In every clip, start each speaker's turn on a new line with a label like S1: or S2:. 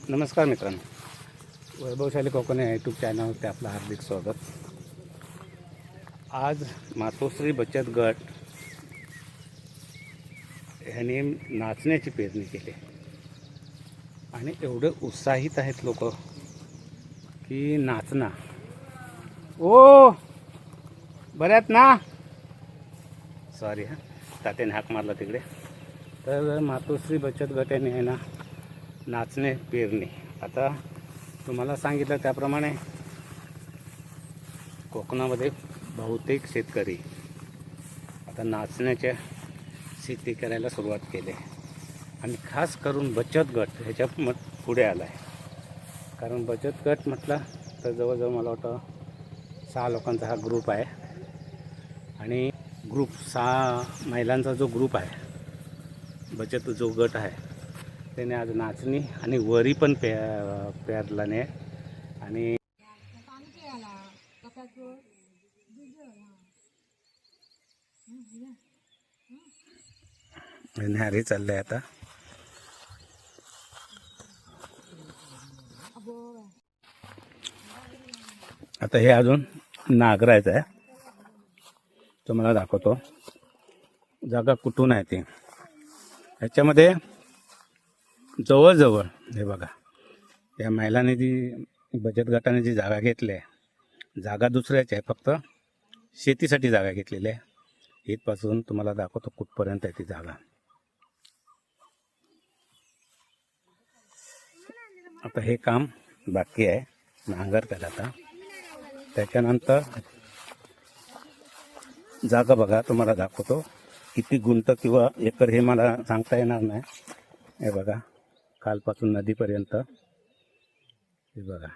S1: नमस्कार मित्रांनो, वैभवशाली कोकण या यूट्यूब चॅनलवरती आपलं हार्दिक स्वागत. आज मातोश्री बचत गट ह्याने नाचण्याची पेरणी केली आणि एवढे उत्साहित आहेत लोक की नाचना. ओ बऱ्यात ना, सॉरी हां, तात्याने हाक मारला तिकडे. तर मातोश्री बचत गटाने आहे ना नाचणे पेरणी. आता तुम्हाला सांगितलं त्याप्रमाणे कोकणामध्ये बहुतेक शेतकरी आता नाचण्याच्या शेती करायला सुरुवात केली आणि खास करून बचत गट ह्याच्या पुढे आला आहे. कारण बचत गट म्हटलं तर जवळजवळ मला वाटतं 6 लोकांचा हा ग्रुप आहे आणि 6 महिलांचा जो ग्रुप आहे, बचत जो गट आहे, त्याने आज नाचणी आणि वरी पण पेरल्याने आणि न्यारी चाललंय. आता हे अजून नांगरायचं आहे. तुम्हाला दाखवतो जागा कुठून आहे ती. ह्याच्यामध्ये जवळजवळ हे बघा, या महिलांनी जी बचत गटाने जी जागा घेतली आहे, जागा दुसऱ्याची आहे, फक्त शेतीसाठी जागा घेतलेली आहे. इथपासून तुम्हाला दाखवतो कुठपर्यंत आहे ती जागा. आता हे काम बाकी आहे, नांगरतात आता. त्याच्यानंतर जागा बघा, तुम्हाला दाखवतो किती गुंठ किंवा एकर हे मला सांगता येणार नाही. हे बघा, खालपासून नदीपर्यंत हे बघा,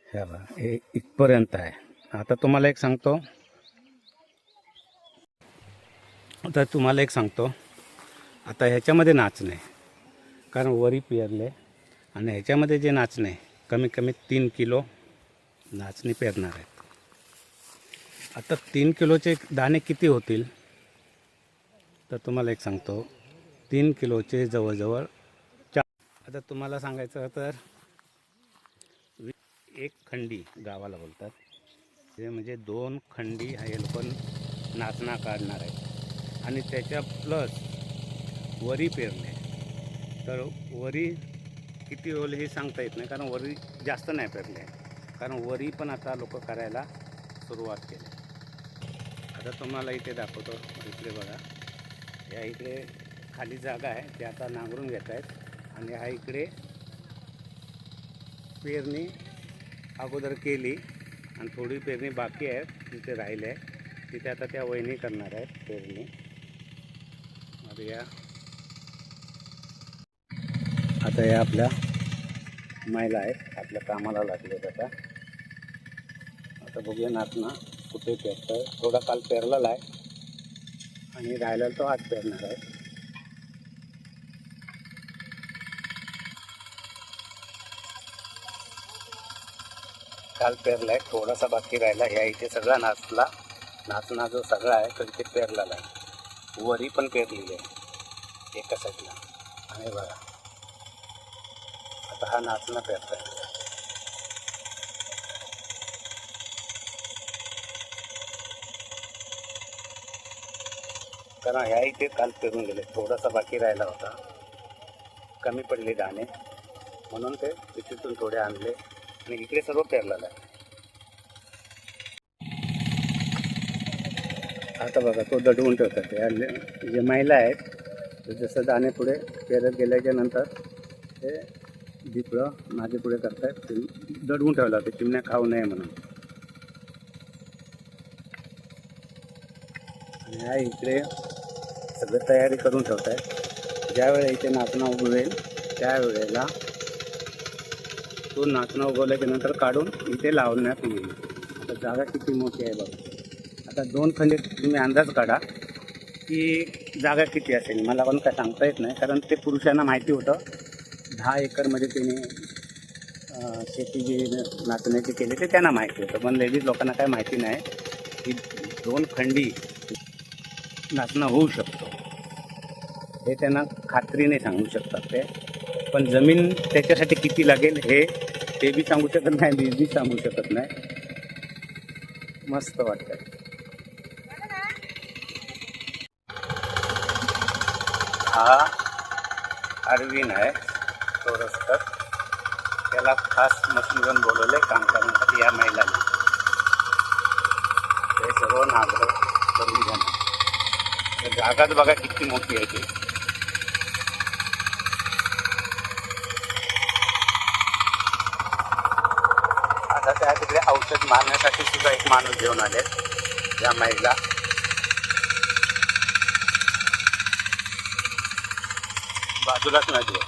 S1: हे बघा, हे इथपर्यंत आहे. आता तुम्हाला एक सांगतो, आता ह्याच्यामध्ये नाचणे, कारण वरी पेरले आणि ह्याच्यामध्ये जे नाचणे कमीत कमी 3 किलो नाचणी पेरणार आहेत. आता 3 किलोचे दाणे किती होतील तर तुम्हाला एक सांगतो, 3 किलोचे जवळजवळ 4. आता तुम्हाला सांगायचं तर 1 खंडी गावाला बोलतात, ते म्हणजे 2 खंडी हे लोक नाचणा काढणार आहे. आणि त्याच्या प्लस वरी पेरणे, तर वरी किती होईल हे सांगता येत नाही, कारण वरी जास्त नाही पेरले, कारण वरी पण आता लोक करायला सुरुवात केली. आता तुम्हाला इथे दाखवतो, इकडे बघा, या इकडे खाली जागा आहे, ते आता नांगरून घेत आहेत आणि हा इकडे पेरणी अगोदर केली आणि थोडी पेरणी बाकी आहे, तिथे राहिले आहे, तिथे आता त्या वहिनी करणार आहेत पेरणी. आता या आपल्या महिला आहेत, आपल्या कामाला लागले. आता बघूया नाचणं कुठे पेरत आहे. थोडा काल पेरलेला आहे आणि राहिलेला तो आज पेरणार आहे. काल पेरला आहे, थोडासा बाकी राहिला. ह्या इथे सगळा नाचणा जो सगळा आहे तो इथे पेरलेला आहे. वरी पण पेरलेली आहे एका साईडला. आणि बघा, आता हा नाचणा पेरत आहे. कारण ह्या इथे काल पेरून गेले, थोडासा बाकी राहिला होता, कमी पडले दाणे, म्हणून ते तिथून थोडे आणले आणि इकडे सर्व पेरलेलं आहे. आता बघा, तो दडवून ठेवतात. जे महिला आहेत ते जसं दाणे पुढे पेरत गेल्याच्या नंतर ते जिकडं मागे पुढे करतात, ते दडवून ठेवलं होते चिमण्या खाऊ नये म्हणून. आणि ह्या इकडे सगळं तयारी करून ठेवत आहे. ज्यावेळेला इथे नाचणं उगवेल त्यावेळेला तो नाचणं उगवल्याच्या नंतर काढून इथे लावण्यात येईल. आता जागा किती मोठी आहे बघा. आता 2 खंडे तुम्ही अंदाज काढा की जागा किती असेल. मला पण काय सांगता येत नाही, कारण ते पुरुषांना माहिती होतं. 10 एकरमध्ये त्यांनी शेती जी नाचण्याची केली ते त्यांना माहिती होतं, पण लेडीज लोकांना काय माहिती नाही की 2 खंडी नाचणं होऊ शकतो. हे त्यांना खात्रीने सांगू शकतात ते. पण जमीन त्याच्यासाठी किती लागेल हे ते बी सांगू शकत नाही, मी बी सांगू शकत नाही. मस्त वाटतं. हा अरविंद आहे चौरस्कर, त्याला खास मशीन घेऊन बोलवले काम करण्यासाठी या महिलांनी. हे सर्व नागरिक करून घेणार. जागाच बघा किती मोठी आहे ती. आता त्या तिकडे औषध मारण्यासाठी सुद्धा एक माणूस घेऊन आले या महिला. बाजूलाच नदी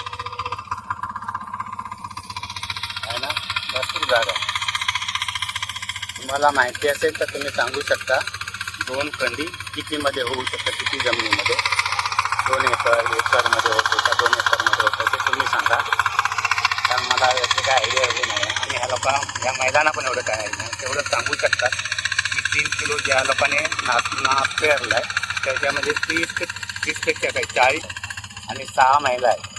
S1: आहे ना, भरपूर जागा आहे. तुम्हाला माहिती असेल तर तुम्ही सांगू शकता 2 खंडी कितीमध्ये होऊ शकतं, किती जमिनीमध्ये. 2 एकरमध्ये होतो का 2 एकरमध्ये होतं ते तुम्ही सांगा, कारण मला याचे काय आयडिया एवढे नाही. आणि ह्या महिलांना पण एवढं काय नाही, तेवढं सांगू शकतात की 3 किलो ज्या लोकांनी नाच पेरला आहे त्याच्यामध्ये 30पेक्षा काही 40 आणि 6 महिला आहेत.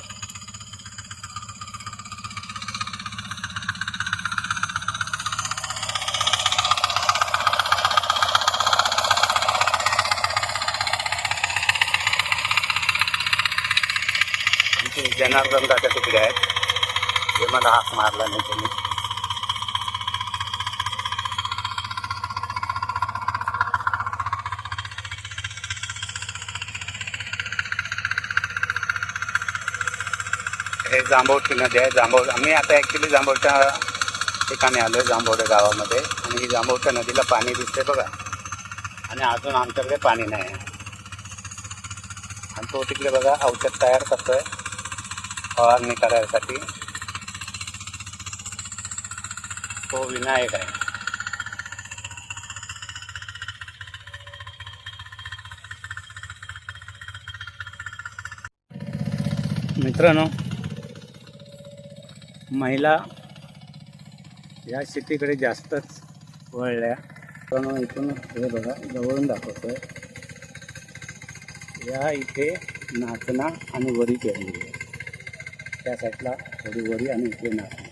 S1: जनार्दन दादा तिकडे आहेत, जे मला हाक मारला नाही त्यांनी. हे जांभवटी नदी आहे. आम्ही आता ॲक्च्युली जांभवट्या ठिकाणी आलो आहे, जांभवडे गावामध्ये. आणि ही जांभवट्या नदीला पाणी दिसते बघा, आणि अजून आमच्याकडे पाणी नाही आहे. आणि तो तिकडे बघा औषध तयार करतोय फवारणी करायसाठी. तो विनायक आहे. मित्रांनो, महिला या शेतीकडे जास्तच वळल्या. पण इथून हे बघा जवळून दाखवतोय. या इथे नाचणा आणि वरी पेरलेली आहे. त्या साईडला थोडी वरी आणि इथे नाचणा.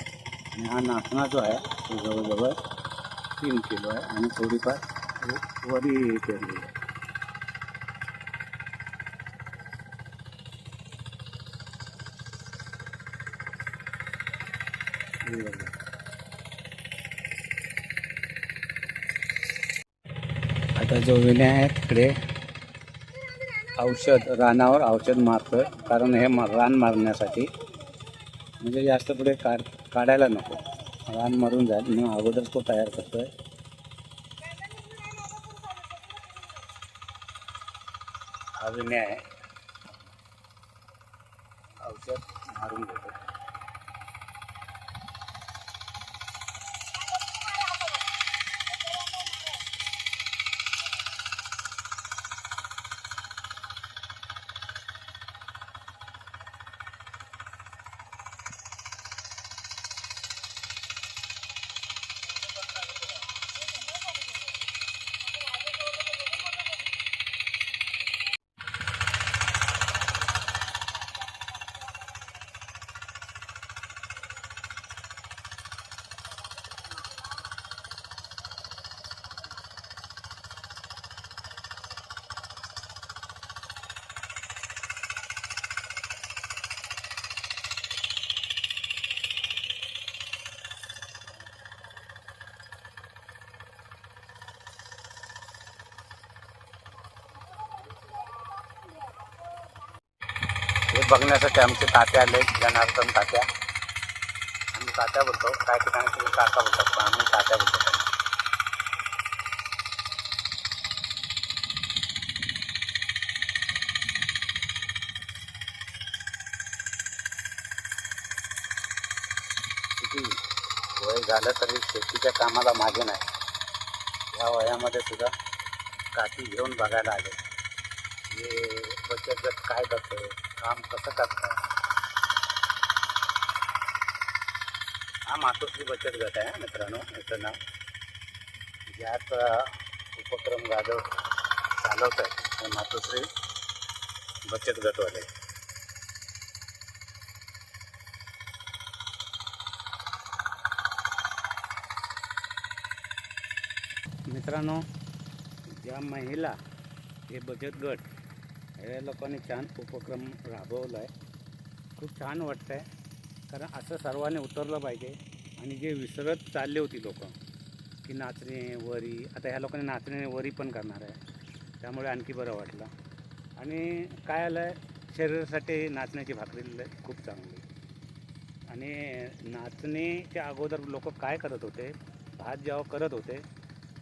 S1: आणि हा नाचणा जो आहे तो जवळजवळ 3 किलो आहे आणि थोडीफार वरी पेरलेली आहे. आता जो विनय आहे तिकडे रानावर औषध मारतोय, कारण हे रान मारण्यासाठी, म्हणजे जास्त पुढे काढायला नको, रान मारून जाईल म्हणून अगोदर तो तयार करतोय. हा विनय आहे, औषध मारून घेतो. हे बघण्यासाठी आमचे तात्या आले, जनार्दन तात्या. आम्ही तात्या बोलतो, काही ठिकाणी तुम्ही काका बोलतात, पण आम्ही तात्या बोलतो. किती वय झालं तरी शेतीच्या कामाला मागे नाही. या वयामध्ये सुद्धा काठी घेऊन बघायला आले. हे बचत गट काय करतोय, काम कसं करताय. हा मातोश्री बचत गट आहे मित्रांनो, याचं नाव. ज्यात उपक्रम जाधव चालवत आहे मातोश्री बचत गटवाले. मित्रांनो, ज्या महिला हे बचत गट या लोकांनी छान उपक्रम राबवला आहे. खूप छान वाटतं आहे, कारण असं सर्वांनी उतरलं पाहिजे. आणि जे विसरत चालले होती लोक की नाचणे वरी, आता ह्या लोकांनी नाचणे वरी पण करणार आहे, त्यामुळे आणखी बरं वाटलं. आणि काय आलं आहे, शरीरासाठी नाचण्याची भाकरी खूप चांगली. आणि नाचणीच्या अगोदर लोक काय करत होते, भात जेव्हा करत होते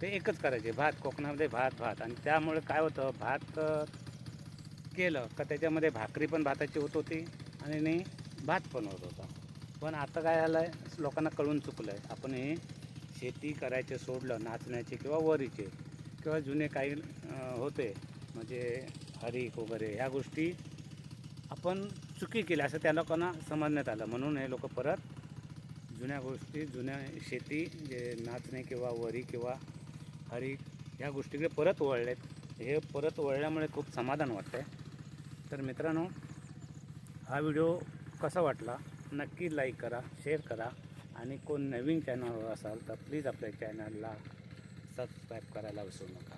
S1: ते एकच करायचे, भात. कोकणामध्ये भात भात. आणि त्यामुळे काय होतं, भात केलं का त्याच्यामध्ये भाकरी पण भाताची होत होती आणि भात पण होत होता. पण आता काय झालं आहे, लोकांना कळून चुकलं आहे. आपण हे शेती करायचे सोडलं, नाचण्याचे किंवा वरीचे किंवा जुने काही होते म्हणजे हरीक वगैरे, ह्या गोष्टी आपण चुकी केली असं त्या लोकांना समजण्यात आलं. म्हणून हे लोक परत जुन्या गोष्टी, जुन्या शेती जे नाचणे किंवा वरी किंवा हरीक ह्या गोष्टीकडे परत वळलेत. हे परत वळल्यामुळे खूप समाधान वाटतं आहे. तर मित्रांनो, हा व्हिडिओ कसा वाटला नक्की लाईक करा, शेअर करा. आणि कोण नवीन चॅनलवर असाल तर प्लीज आपल्या चॅनलला सबस्क्राईब करायला विसरू नका.